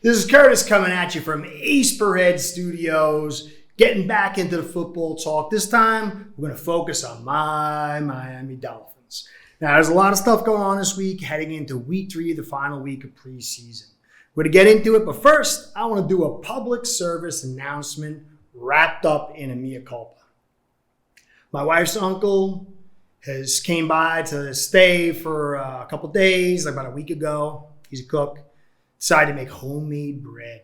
This is Curtis coming at you from Ace Per Head Studios, getting back into the football talk. This time, we're going to focus on my Miami Dolphins. Now, there's a lot of stuff going on this week, heading into week 3, the final week of preseason. We're going to get into it, but first, I want to do a public service announcement wrapped up in a mea culpa. My wife's uncle has came by to stay for a couple days, like about a week ago. He's a cook. Decided to make homemade bread.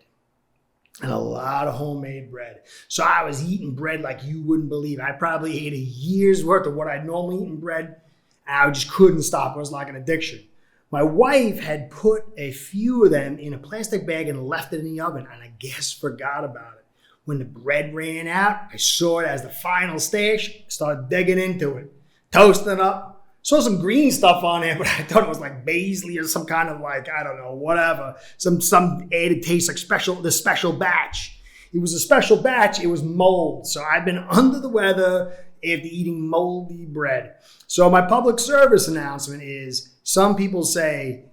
And a lot of homemade bread. So I was eating bread like you wouldn't believe. I probably ate a year's worth of what I normally eat in bread. And I just couldn't stop. It was like an addiction. My wife had put a few of them in a plastic bag and left it in the oven. And I guess forgot about it. When the bread ran out, I saw it as the final stash. Started digging into it. Toasting it up. Saw some green stuff on there, but I thought it was like Baisley or some kind of like, I don't know, whatever. Some added taste like the special batch. It was a special batch. It was mold. So I've been under the weather after eating moldy bread. So my public service announcement is some people say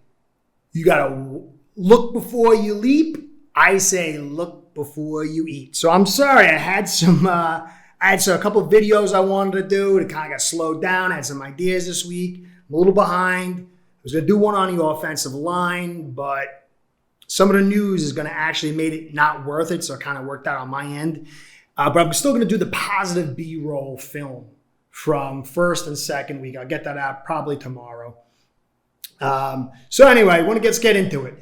you got to look before you leap. I say look before you eat. So I'm sorry. I had a couple of videos I wanted to do. It kind of got slowed down. I had some ideas this week. I'm a little behind. I was going to do one on the offensive line, but some of the news is going to actually made it not worth it, so it kind of worked out on my end. But I'm still going to do the positive B-roll film from first and second week. I'll get that out probably tomorrow. So anyway, let's get into it.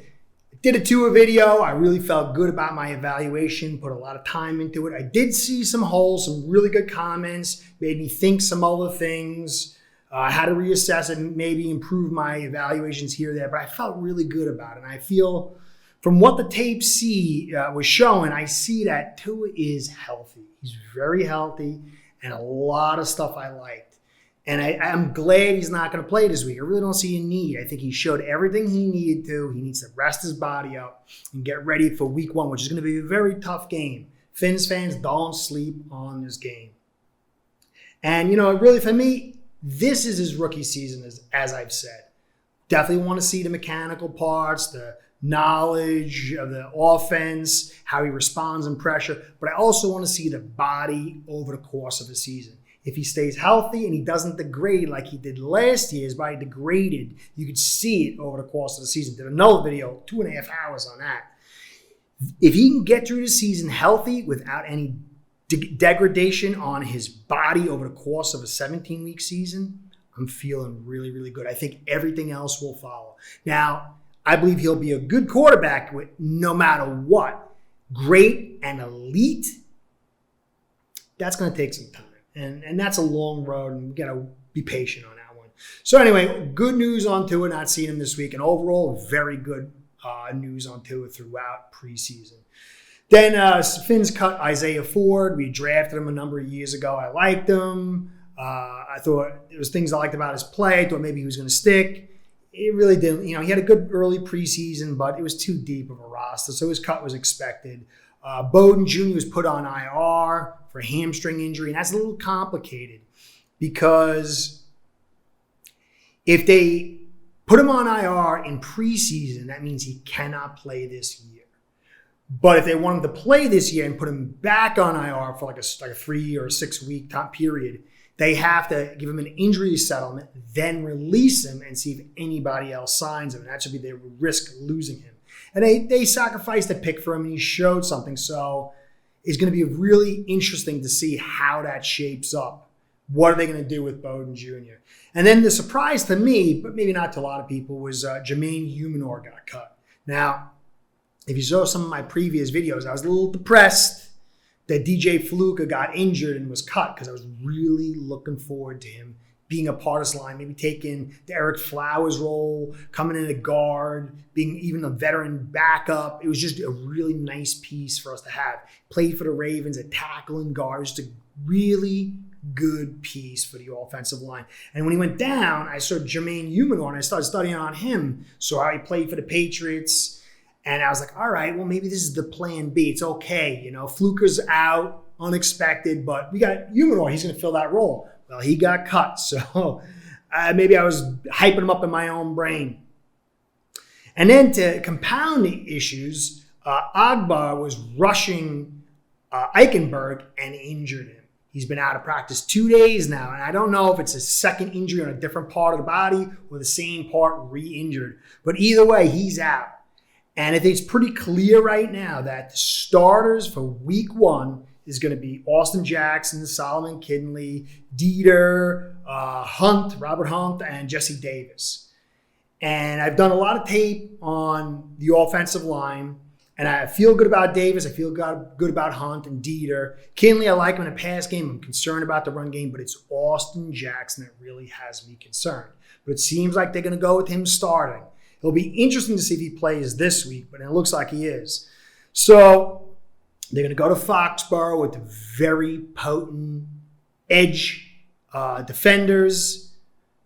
Did a tour video. I really felt good about my evaluation, put a lot of time into it. I did see some holes, some really good comments, made me think some other things. I had to reassess and maybe improve my evaluations here or there, but I felt really good about it. And I feel from what the tape was showing, I see that Tua is healthy. He's very healthy and a lot of stuff I liked. And I'm glad he's not going to play this week. I really don't see a need. I think he showed everything he needed to. He needs to rest his body up and get ready for week 1, which is going to be a very tough game. Fins fans, don't sleep on this game. And, really for me, this is his rookie season, as I've said. Definitely want to see the mechanical parts, the knowledge of the offense, how he responds in pressure. But I also want to see the body over the course of the season. If he stays healthy and he doesn't degrade like he did last year, his body degraded, you could see it over the course of the season. Did another video, 2.5 hours on that. If he can get through the season healthy without any degradation on his body over the course of a 17-week season, I'm feeling really, really good. I think everything else will follow. Now, I believe he'll be a good quarterback no matter what. Great and elite, that's going to take some time. And that's a long road, and we got to be patient on that one. So anyway, good news on Tua, not seeing him this week. And overall, very good news on Tua throughout preseason. Then Fins cut Isaiah Ford. We drafted him a number of years ago. I liked him. I thought there was things I liked about his play. I thought maybe he was going to stick. It really didn't. He had a good early preseason, but it was too deep of a roster. So his cut was expected. Bowden Jr. was put on IR for hamstring injury, and that's a little complicated because if they put him on IR in preseason, that means he cannot play this year. But if they want him to play this year and put him back on IR for like a 3 or 6 week time period, they have to give him an injury settlement, then release him and see if anybody else signs him. And that should be their risk losing him. And they sacrificed a pick for him, and he showed something. So it's going to be really interesting to see how that shapes up. What are they going to do with Bowden Jr.? And then the surprise to me, but maybe not to a lot of people, was Jermaine Humanor got cut. Now, if you saw some of my previous videos, I was a little depressed that DJ Fluka got injured and was cut because I was really looking forward to him being a part of this line, maybe taking the Eric Flowers role, coming in at guard, being even a veteran backup. It was just a really nice piece for us to have. Played for the Ravens at tackle and guard. Just a really good piece for the offensive line. And when he went down, I saw Jermaine Humanor, and I started studying on him. So how he played for the Patriots. And I was like, all right, well, maybe this is the plan B. It's okay. Fluker's out, unexpected, but we got Humanor. He's going to fill that role. Well, he got cut, so maybe I was hyping him up in my own brain. And then to compound the issues, Agba was rushing Eichenberg and injured him. He's been out of practice 2 days now, and I don't know if it's a second injury on a different part of the body or the same part re-injured. But either way, he's out. And I think it's pretty clear right now that the starters for week 1 is going to be Austin Jackson, Solomon Kinley, Dieter, Robert Hunt, and Jesse Davis. And I've done a lot of tape on the offensive line. And I feel good about Davis. I feel good about Hunt and Dieter. Kinley, I like him in a pass game. I'm concerned about the run game, but it's Austin Jackson that really has me concerned. But it seems like they're going to go with him starting. It'll be interesting to see if he plays this week, but it looks like he is. So they're going to go to Foxborough with very potent edge defenders,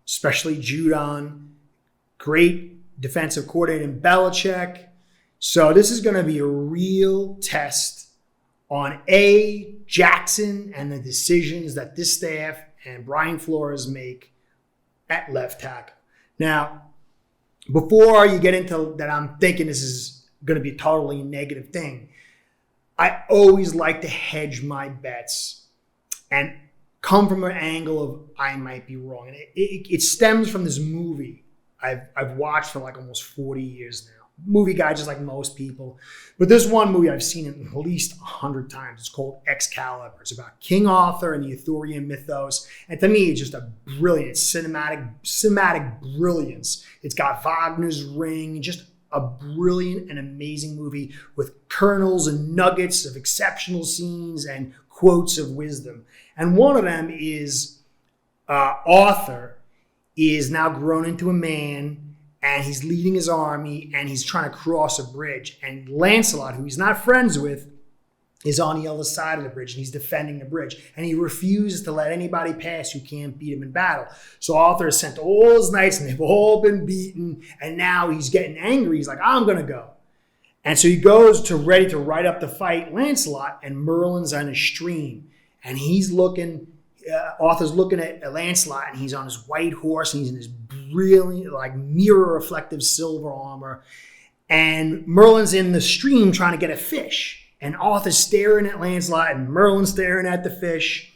especially Judon. Great defensive coordinator in Belichick. So this is going to be a real test on Jackson and the decisions that this staff and Brian Flores make at left tackle. Now, before you get into that, I'm thinking this is going to be a totally negative thing. I always like to hedge my bets and come from an angle of I might be wrong. And it stems from this movie I've watched for like almost 40 years now. Movie guy, just like most people. But this one movie I've seen it at least 100 times. It's called Excalibur. It's about King Arthur and the Arthurian mythos. And to me, it's just a brilliant cinematic brilliance. It's got Wagner's Ring, just a brilliant and amazing movie with kernels and nuggets of exceptional scenes and quotes of wisdom. And one of them is Arthur is now grown into a man, and he's leading his army, and he's trying to cross a bridge. And Lancelot, who he's not friends with, is on the other side of the bridge, and he's defending the bridge. And he refuses to let anybody pass who can't beat him in battle. So Arthur has sent all his knights, and they've all been beaten. And now he's getting angry. He's like, I'm going to go. And so he goes ready to ride up to fight Lancelot, and Merlin's on a stream. And he's looking... Arthur's looking at Lancelot, and he's on his white horse, and he's in his brilliant, like mirror reflective silver armor. And Merlin's in the stream trying to get a fish. And Arthur's staring at Lancelot, and Merlin's staring at the fish.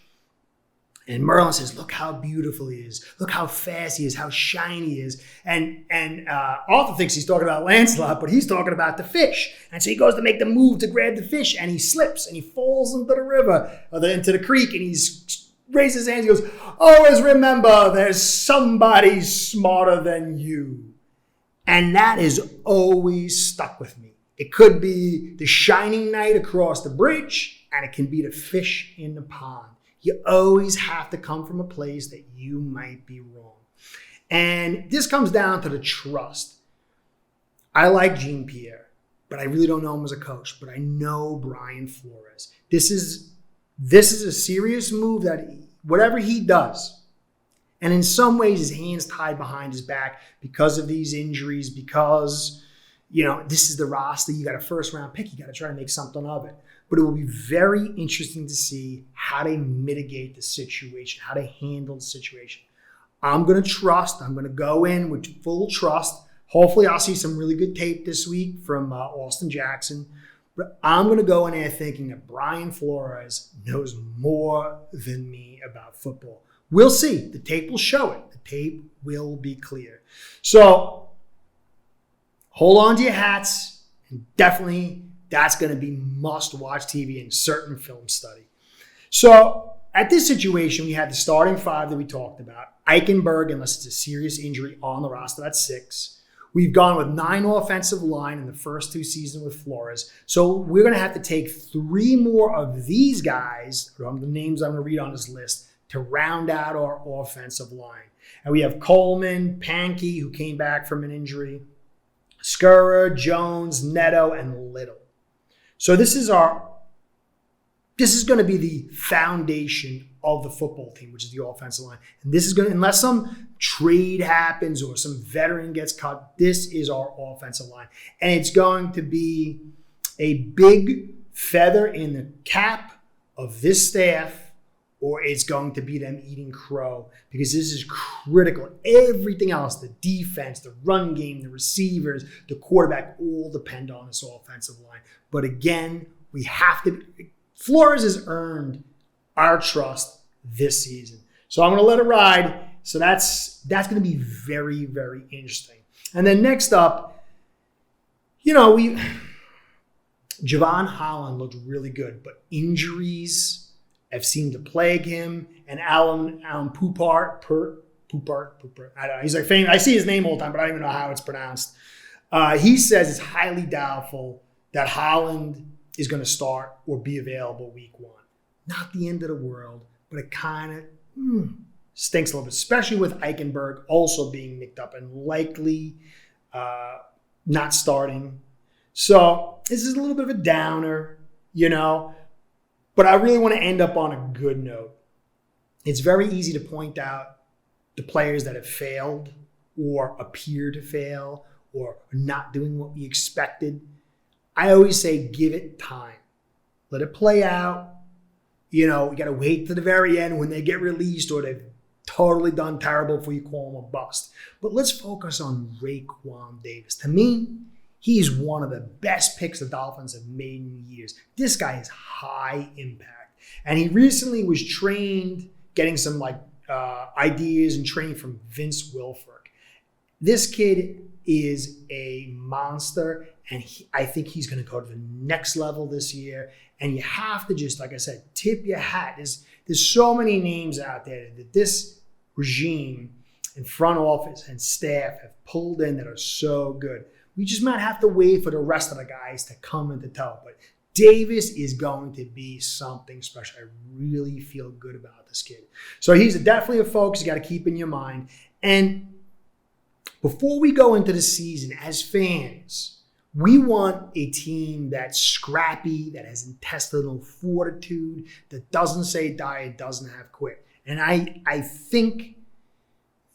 And Merlin says, look how beautiful he is. Look how fast he is, how shiny he is. And Arthur thinks he's talking about Lancelot, but he's talking about the fish. And so he goes to make the move to grab the fish, and he slips, and he falls into the river, or into the creek, and he's raises his hands, he goes, always remember there's somebody smarter than you. And that has always stuck with me. It could be the shining knight across the bridge, and it can be the fish in the pond. You always have to come from a place that you might be wrong. And this comes down to the trust. I like Jean Pierre, but I really don't know him as a coach, but I know Brian Flores. This is a serious move that whatever he does, and in some ways his hands tied behind his back because of these injuries, because, this is the roster. You got a first round pick. You got to try to make something of it. But it will be very interesting to see how they mitigate the situation, how they handle the situation. I'm going to trust. I'm going to go in with full trust. Hopefully I'll see some really good tape this week from Austin Jackson. But I'm going to go in there thinking that Brian Flores knows more than me about football. We'll see. The tape will show it. The tape will be clear. So hold on to your hats. And definitely that's going to be must-watch TV and certain film study. So at this situation, we had the starting 5 that we talked about. Eichenberg, unless it's a serious injury, on the roster. That's 6. We've gone with 9 offensive line in the first 2 seasons with Flores. So we're going to have to take 3 more of these guys, the names I'm going to read on this list, to round out our offensive line. And we have Coleman, Pankey, who came back from an injury, Scurra, Jones, Neto, and Little. So this is going to be the foundation of the football team, which is the offensive line. And this is going to, unless some trade happens or some veteran gets cut, this is our offensive line. And it's going to be a big feather in the cap of this staff or it's going to be them eating crow, because this is critical. Everything else, the defense, the run game, the receivers, the quarterback, all depend on this offensive line. But again, we have to, Flores has earned our trust this season. So I'm going to let it ride. So that's going to be very, very interesting. And then next up, Javon Holland looked really good, but injuries have seemed to plague him. And Alan Poupart, I don't know. He's like famous. I see his name all the time, but I don't even know how it's pronounced. He says it's highly doubtful that Holland is going to start or be available week 1. Not the end of the world, but it kind of stinks a little bit, especially with Eichenberg also being nicked up and likely not starting. So this is a little bit of a downer, but I really want to end up on a good note. It's very easy to point out the players that have failed or appear to fail or are not doing what we expected. I always say give it time. Let it play out. We got to wait to the very end when they get released or they've totally done terrible before you call them a bust. But let's focus on Rayquam Davis. To me, he's one of the best picks the Dolphins have made in years. This guy is high impact. And he recently was trained, getting some ideas and training from Vince Wilfork. This kid is a monster, and I think he's going to go to the next level this year. And you have to just, like I said, tip your hat. There's so many names out there that this regime and front office and staff have pulled in that are so good. We just might have to wait for the rest of the guys to come into tow. But Davis is going to be something special. I really feel good about this kid. So he's definitely a focus you got to keep in your mind. And before we go into the season, as fans, we want a team that's scrappy, that has intestinal fortitude, that doesn't say die, it doesn't have quit. And I think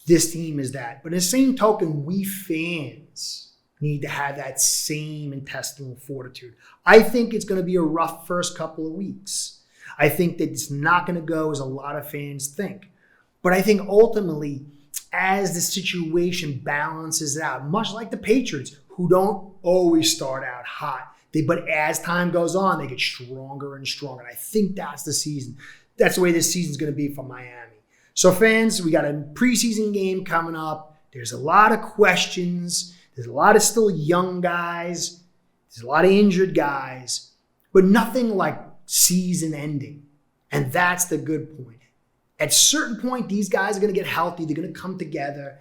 this team is that. But in the same token, we fans need to have that same intestinal fortitude. I think it's going to be a rough first couple of weeks. I think that it's not going to go as a lot of fans think. But I think ultimately, as the situation balances out, much like the Patriots, who don't always start out hot, but as time goes on, they get stronger and stronger. And I think that's the season. That's the way this season's going to be for Miami. So fans, we got a preseason game coming up. There's a lot of questions. There's a lot of still young guys. There's a lot of injured guys, but nothing like season ending. And that's the good point. At a certain point, these guys are going to get healthy. They're going to come together.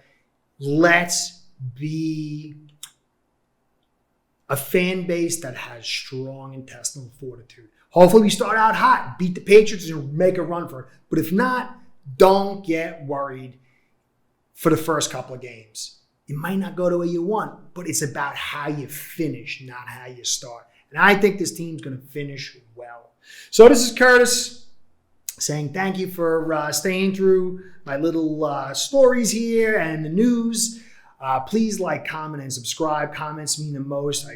Let's be a fan base that has strong intestinal fortitude. Hopefully we start out hot, beat the Patriots, and make a run for it. But if not, don't get worried for the first couple of games. It might not go the way you want, but it's about how you finish, not how you start. And I think this team's going to finish well. So this is Curtis saying thank you for staying through my little stories here and the news. Please like, comment, and subscribe. Comments mean the most.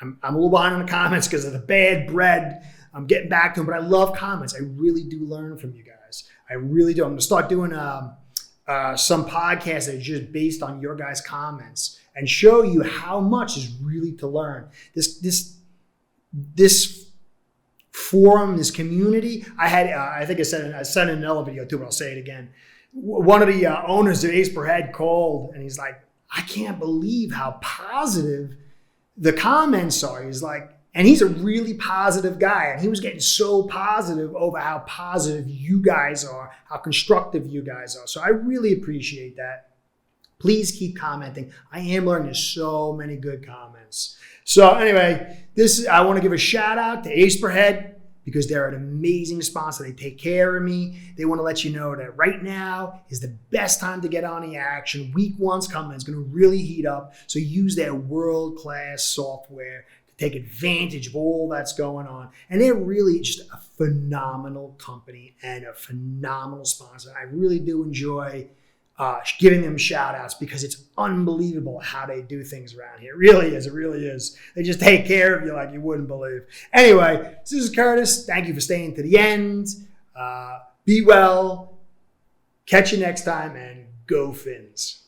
I'm a little behind on the comments because of the bad bread. I'm getting back to them, but I love comments. I really do learn from you guys. I really do. I'm going to start doing some podcasts that are just based on your guys' comments and show you how much is really to learn. This forum, this community, I think I said it in another video too, but I'll say it again. One of the owners of Ace Per Head called, and he's like, I can't believe how positive the comments are. He's like, and he's a really positive guy, and he was getting so positive over how positive you guys are, how constructive you guys are. So I really appreciate that. Please keep commenting. I am learning so many good comments. So anyway, I want to give a shout out to Ace Per Head because they're an amazing sponsor. They take care of me. They want to let you know that right now is the best time to get on the action. Week 1's coming. It's going to really heat up. So use their world-class software to take advantage of all that's going on. And they're really just a phenomenal company and a phenomenal sponsor. I really do enjoy giving them shout outs because it's unbelievable how they do things around here. It really is. It really is. They just take care of you like you wouldn't believe. Anyway, this is Curtis. Thank you for staying to the end. Be well. Catch you next time, and go Fins.